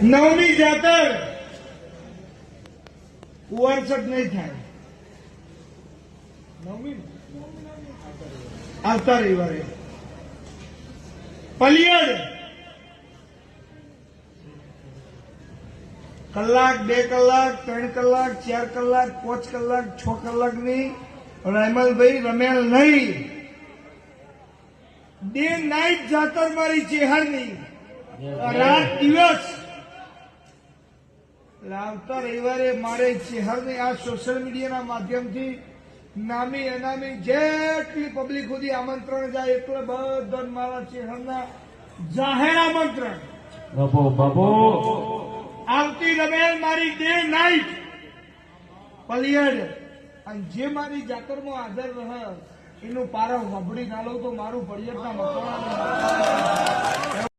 નવમી જાતર કુંવરસદ નહીં થાય. નવમી આવતા રવિવારે પલિયડ કલાક, 2 કલાક, 3 કલાક, 4 કલાક, 5 કલાક, 6 કલાકની રાયમલભાઈ રમેલ નહીં, ડે નાઇટ જાતર મારી ચેહરની, રાત દિવસ. આવતા રવિવારે મારે ચેહરની આ સોશિયલ મીડિયાના માધ્યમથી નામી અનામી જેટલી પબ્લિક સુધી આમંત્રણ જાય એટલે બધા મારા ચેહરના જાહેર આમંત્રણ. બાપુ આવતી રમેલ મારી ડે નાઇટ પલિયડ, અને જે મારી જાતરમાં હાજર રહે એનું પારો વાપડી ના લઉં તો મારું પડિયડના મકવાણા